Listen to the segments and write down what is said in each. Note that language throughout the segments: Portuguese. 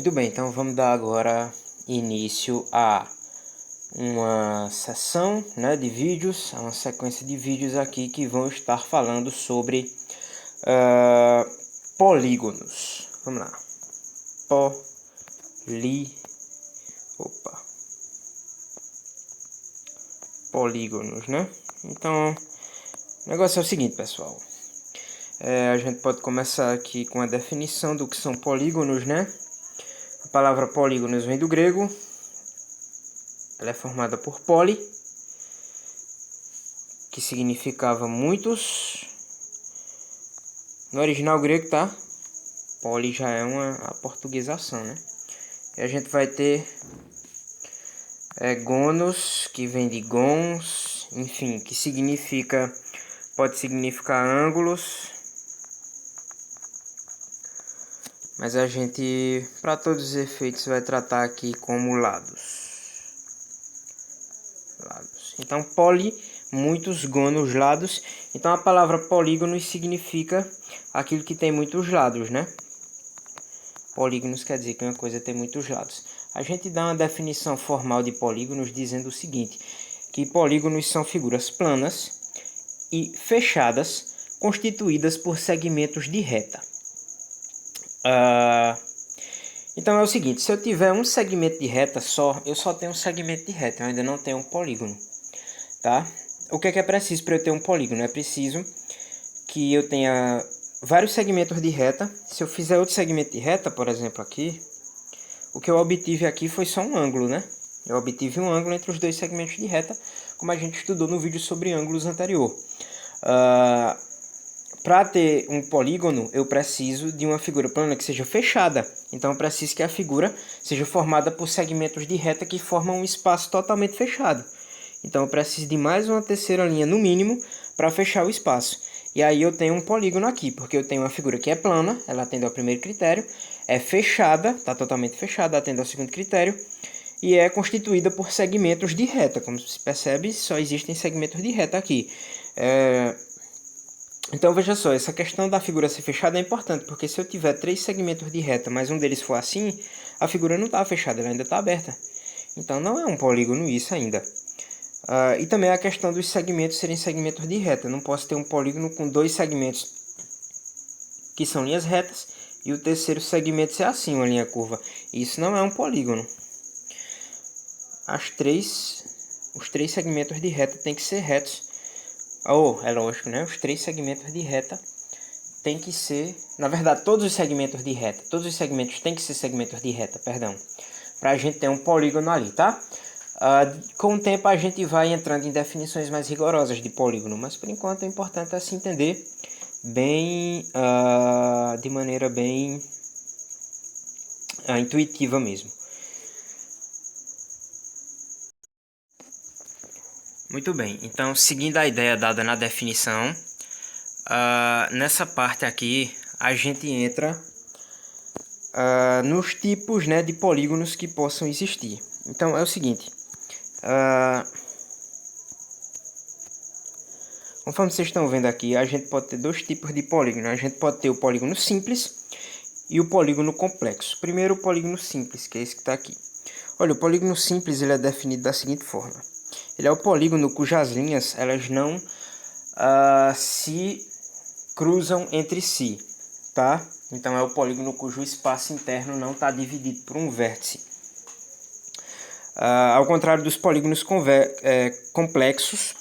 Muito bem, então vamos dar agora início a uma sessão, de vídeos, a uma sequência de vídeos aqui que vão estar falando sobre polígonos. Vamos lá. Polígonos, né? Então, o negócio é o seguinte, pessoal. A gente pode começar aqui com a definição do que são polígonos, né? A palavra polígonos vem do grego. Ela é formada por poli, que significava muitos. No original grego, tá? Poli já é uma aportuguesação, né? E a gente vai ter gonos, que vem de gons, enfim, que significa, pode significar ângulos. Mas a gente, para todos os efeitos, vai tratar aqui como lados. Então, poli, muitos, gonos, lados. Então, a palavra polígonos significa aquilo que tem muitos lados, né? Polígonos quer dizer que uma coisa tem muitos lados. A gente dá uma definição formal de polígonos dizendo o seguinte, que polígonos são figuras planas e fechadas, constituídas por segmentos de reta. Então é o seguinte, se eu tiver um segmento de reta só, eu só tenho um segmento de reta, eu ainda não tenho um polígono, tá? O que é preciso para eu ter um polígono? É preciso que eu tenha vários segmentos de reta. Se eu fizer outro segmento de reta, por exemplo aqui, o que eu obtive aqui foi só um ângulo, né? Eu obtive um ângulo entre os dois segmentos de reta, como a gente estudou no vídeo sobre ângulos anterior. Para ter um polígono, eu preciso de uma figura plana que seja fechada. Então, eu preciso que a figura seja formada por segmentos de reta que formam um espaço totalmente fechado. Então, eu preciso de mais uma terceira linha, no mínimo, para fechar o espaço. E aí, eu tenho um polígono aqui, porque eu tenho uma figura que é plana, ela atende ao primeiro critério, é fechada, está totalmente fechada, atende ao segundo critério, e é constituída por segmentos de reta. Como se percebe, só existem segmentos de reta aqui. Então veja só, essa questão da figura ser fechada é importante, porque se eu tiver 3 segmentos de reta, mas um deles for assim, a figura não está fechada, ela ainda está aberta. Então não é um polígono isso ainda. E também a questão dos segmentos serem segmentos de reta. Eu não posso ter um polígono com 2 segmentos que são linhas retas, e o terceiro segmento ser assim, uma linha curva. Isso não é um polígono. Os três segmentos de reta têm que ser retos. É lógico, né? Os 3 segmentos de reta tem que ser, na verdade, todos os segmentos têm que ser segmentos de reta, perdão, para a gente ter um polígono ali, tá? Com o tempo a gente vai entrando em definições mais rigorosas de polígono, mas por enquanto é importante se entender bem, de maneira bem intuitiva mesmo. Muito bem, então seguindo a ideia dada na definição, nessa parte aqui a gente entra nos tipos, de polígonos que possam existir. Então é o seguinte, conforme vocês estão vendo aqui, a gente pode ter 2 tipos de polígono. A gente pode ter o polígono simples e o polígono complexo. Primeiro o polígono simples, que é esse que está aqui. Olha, o polígono simples ele é definido da seguinte forma. Ele é o polígono cujas linhas elas não se cruzam entre si, tá? Então é o polígono cujo espaço interno não está dividido por um vértice. Ao contrário dos polígonos complexos,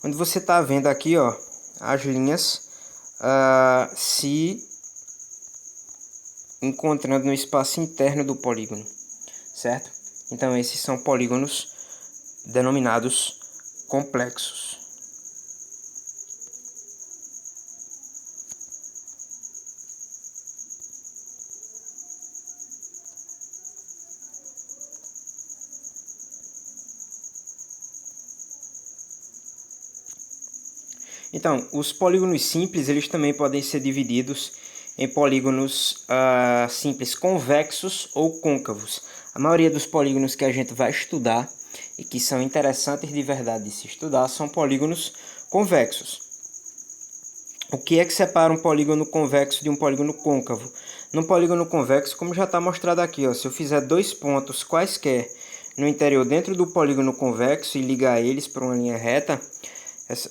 onde você está vendo aqui, ó, as linhas se encontrando no espaço interno do polígono, certo? Então esses são polígonos denominados complexos. Então, os polígonos simples, eles também podem ser divididos em polígonos simples convexos ou côncavos. A maioria dos polígonos que a gente vai estudar e que são interessantes de verdade de se estudar são polígonos convexos. O que é que separa um polígono convexo de um polígono côncavo? No polígono convexo, como já está mostrado aqui, ó, se eu fizer dois pontos quaisquer no interior dentro do polígono convexo e ligar eles por uma linha reta,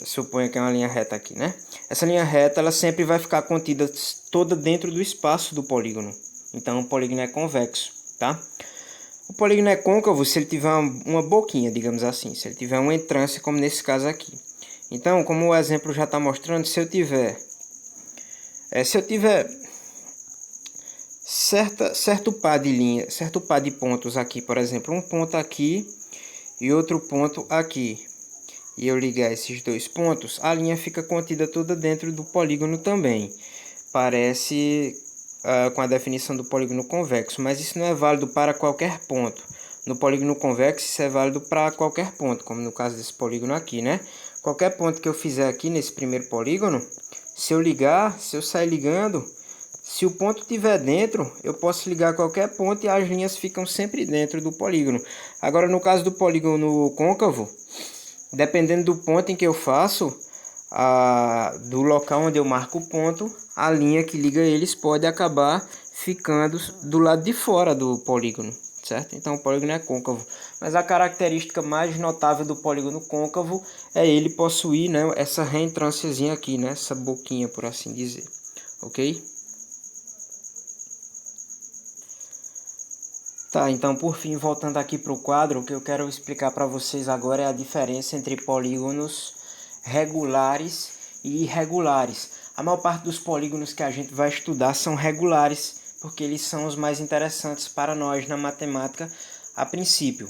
suponha que é uma linha reta aqui, né? Essa linha reta ela sempre vai ficar contida toda dentro do espaço do polígono. Então o polígono é convexo, tá? O polígono é côncavo se ele tiver uma boquinha, digamos assim, se ele tiver uma entrância, como nesse caso aqui. Então, como o exemplo já está mostrando, se eu tiver certo par de linha, certo par de pontos aqui, por exemplo, um ponto aqui e outro ponto aqui, e eu ligar esses dois pontos, a linha fica contida toda dentro do polígono também. Parece com a definição do polígono convexo, mas isso não é válido para qualquer ponto. No polígono convexo isso é válido para qualquer ponto, como no caso desse polígono aqui, né? Qualquer ponto que eu fizer aqui nesse primeiro polígono, se eu sair ligando, se o ponto estiver dentro, eu posso ligar qualquer ponto e as linhas ficam sempre dentro do polígono. Agora, no caso do polígono côncavo, dependendo do ponto em que eu faço, do local onde eu marco o ponto, a linha que liga eles pode acabar ficando do lado de fora do polígono, certo? Então o polígono é côncavo. Mas a característica mais notável do polígono côncavo é ele possuir, né, essa reentrânciazinha aqui, né, essa boquinha, por assim dizer, ok? Tá, então por fim, voltando aqui para o quadro, o que eu quero explicar para vocês agora é a diferença entre polígonos regulares e irregulares. A maior parte dos polígonos que a gente vai estudar são regulares, porque eles são os mais interessantes para nós na matemática a princípio,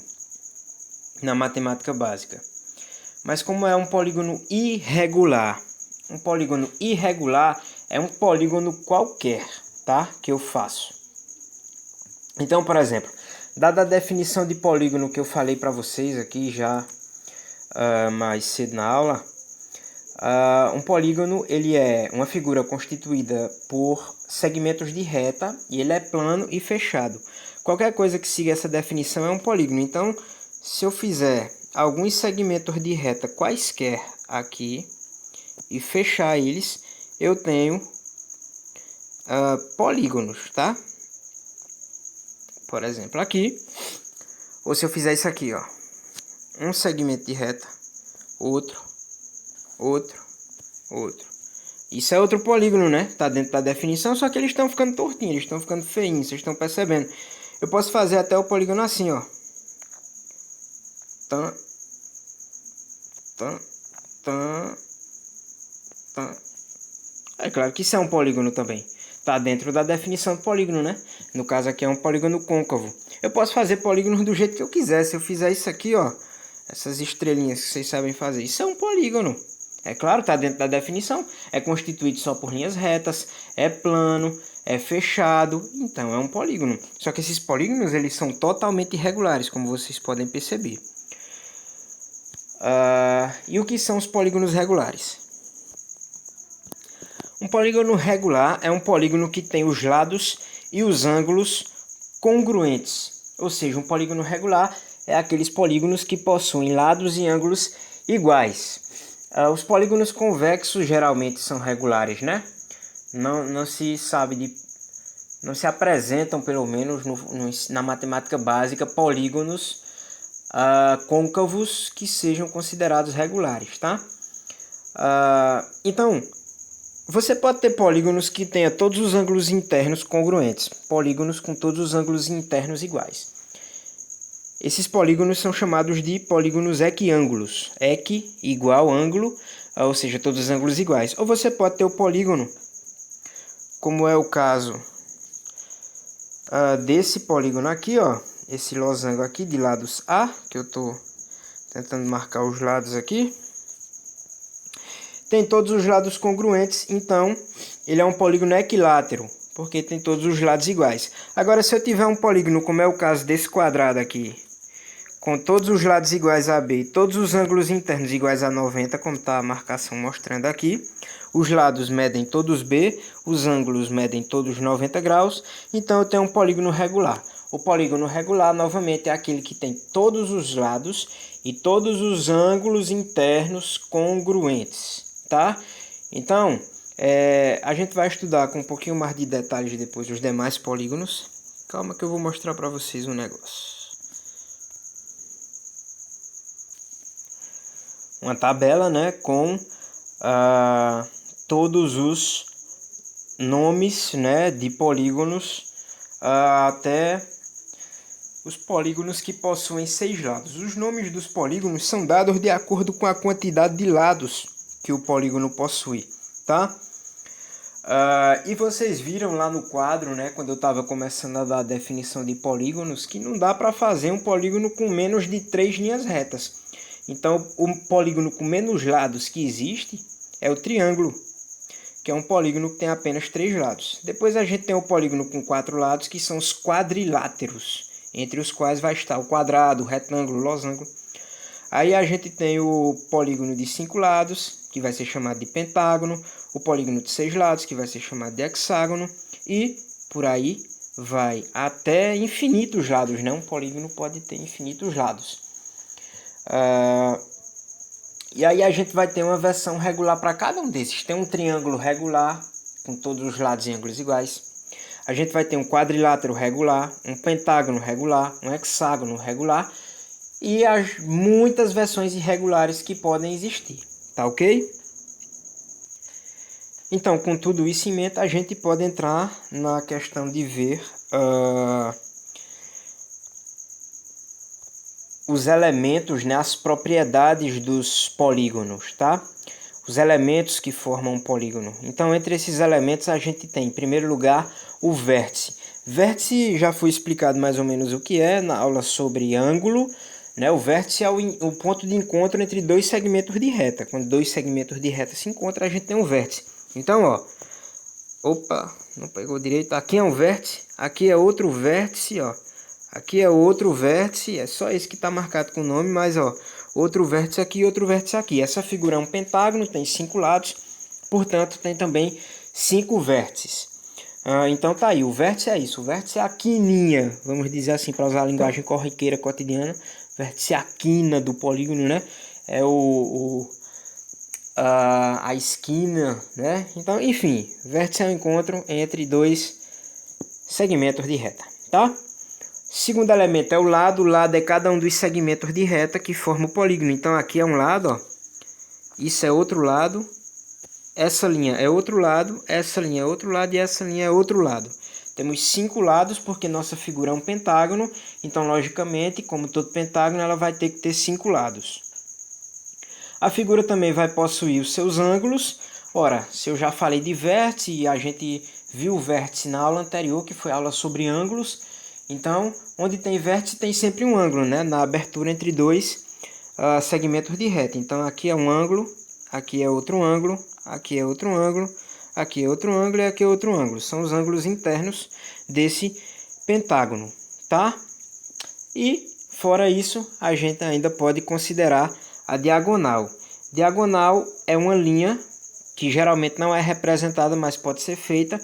na matemática básica. Mas como é um polígono irregular? Um polígono irregular é um polígono qualquer, tá? Que eu faço. Então, por exemplo, dada a definição de polígono que eu falei para vocês aqui já mais cedo na aula, um polígono ele é uma figura constituída por segmentos de reta e ele é plano e fechado. Qualquer coisa que siga essa definição é um polígono. Então, se eu fizer alguns segmentos de reta quaisquer aqui e fechar eles, eu tenho polígonos, tá? Por exemplo, aqui, ou se eu fizer isso aqui, ó, um segmento de reta, outro. Isso é outro polígono, né? Tá dentro da definição, só que eles estão ficando tortinhos, eles estão ficando feinhos, vocês estão percebendo. Eu posso fazer até o polígono assim, ó. É claro que isso é um polígono também. Tá dentro da definição do polígono, né? No caso aqui é um polígono côncavo. Eu posso fazer polígonos do jeito que eu quiser. Se eu fizer isso aqui, ó, essas estrelinhas que vocês sabem fazer, isso é um polígono. É claro, tá dentro da definição. É constituído só por linhas retas, é plano, é fechado, então é um polígono. Só que esses polígonos, eles são totalmente irregulares, como vocês podem perceber. E o que são os polígonos regulares? Um polígono regular é um polígono que tem os lados e os ângulos congruentes. Ou seja, um polígono regular é aqueles polígonos que possuem lados e ângulos iguais. Os polígonos convexos geralmente são regulares, né? Não se sabe não se apresentam, pelo menos na matemática básica, polígonos côncavos que sejam considerados regulares, tá? Então, você pode ter polígonos que tenham todos os ângulos internos congruentes, polígonos com todos os ângulos internos iguais. Esses polígonos são chamados de polígonos equiângulos. Equi igual ângulo, ou seja, todos os ângulos iguais. Ou você pode ter o polígono, como é o caso desse polígono aqui, ó, esse losango aqui de lados A, que eu estou tentando marcar os lados aqui. Tem todos os lados congruentes, então ele é um polígono equilátero, porque tem todos os lados iguais. Agora, se eu tiver um polígono, como é o caso desse quadrado aqui, com todos os lados iguais a B e todos os ângulos internos iguais a 90, como está a marcação mostrando aqui, os lados medem todos B, os ângulos medem todos 90 graus, então eu tenho um polígono regular. O polígono regular, novamente, é aquele que tem todos os lados e todos os ângulos internos congruentes. Tá? Então, A gente vai estudar com um pouquinho mais de detalhes depois os demais polígonos. Calma que eu vou mostrar para vocês um negócio. Uma tabela, né, com todos os nomes, né, de polígonos até os polígonos que possuem 6 lados. Os nomes dos polígonos são dados de acordo com a quantidade de lados que o polígono possui, tá? E vocês viram lá no quadro, né, quando eu estava começando a dar a definição de polígonos, que não dá para fazer um polígono com menos de 3 linhas retas. Então, o polígono com menos lados que existe é o triângulo, que é um polígono que tem apenas 3 lados. Depois a gente tem o polígono com 4 lados, que são os quadriláteros, entre os quais vai estar o quadrado, o retângulo, o losango. Aí a gente tem o polígono de 5 lados, que vai ser chamado de pentágono, o polígono de 6 lados, que vai ser chamado de hexágono, e por aí vai até infinitos lados, né? Um polígono pode ter infinitos lados. E aí a gente vai ter uma versão regular para cada um desses. Tem um triângulo regular, com todos os lados em ângulos iguais. A gente vai ter um quadrilátero regular, um pentágono regular, um hexágono regular e as muitas versões irregulares que podem existir, tá ok? Então, com tudo isso em mente, a gente pode entrar na questão de ver os elementos, né, as propriedades dos polígonos, tá? Os elementos que formam um polígono. Então, entre esses elementos, a gente tem, em primeiro lugar, o vértice. Vértice já foi explicado mais ou menos o que é na aula sobre ângulo, né? O vértice é o ponto de encontro entre dois segmentos de reta. Quando dois segmentos de reta se encontram, a gente tem um vértice. Então, ó, opa, não pegou direito. Aqui é um vértice, aqui é outro vértice, ó. Aqui é outro vértice, é só esse que está marcado com o nome, mas ó, outro vértice aqui e outro vértice aqui. Essa figura é um pentágono, tem 5 lados, portanto tem também 5 vértices. Então tá aí, o vértice é isso, o vértice é a quininha, vamos dizer assim, para usar a linguagem corriqueira cotidiana, vértice é a quina do polígono, né? É a esquina, né? Então, enfim, vértice é o encontro entre dois segmentos de reta, tá? Segundo elemento é o lado é cada um dos segmentos de reta que forma o polígono. Então aqui é um lado, ó. Isso é outro lado. Essa linha é outro lado, essa linha é outro lado e essa linha é outro lado. Temos 5 lados porque nossa figura é um pentágono. Então, logicamente, como todo pentágono, ela vai ter que ter 5 lados. A figura também vai possuir os seus ângulos. Ora, se eu já falei de vértice e a gente viu o vértice na aula anterior, que foi a aula sobre ângulos. Então, onde tem vértice tem sempre um ângulo, né? Na abertura entre dois segmentos de reta. Então, aqui é um ângulo, aqui é outro ângulo, aqui é outro ângulo, aqui é outro ângulo e aqui é outro ângulo. São os ângulos internos desse pentágono, tá? E, fora isso, a gente ainda pode considerar a diagonal. Diagonal é uma linha que geralmente não é representada, mas pode ser feita,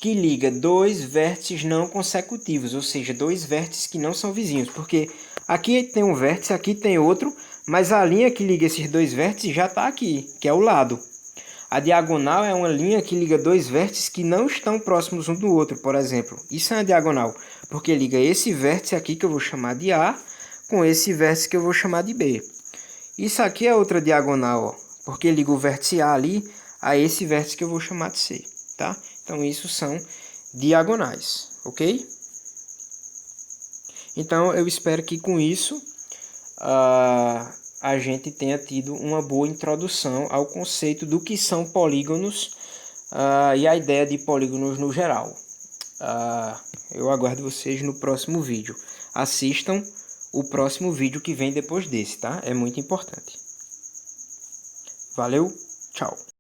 que liga dois vértices não consecutivos, ou seja, dois vértices que não são vizinhos, porque aqui tem um vértice, aqui tem outro, mas a linha que liga esses dois vértices já está aqui, que é o lado. A diagonal é uma linha que liga dois vértices que não estão próximos um do outro, por exemplo. Isso é uma diagonal, porque liga esse vértice aqui, que eu vou chamar de A, com esse vértice que eu vou chamar de B. Isso aqui é outra diagonal, ó, porque liga o vértice A ali a esse vértice que eu vou chamar de C, tá? Então, isso são diagonais, ok? Então, eu espero que com isso a gente tenha tido uma boa introdução ao conceito do que são polígonos e a ideia de polígonos no geral. Eu aguardo vocês no próximo vídeo. Assistam o próximo vídeo que vem depois desse, tá? É muito importante. Valeu, tchau!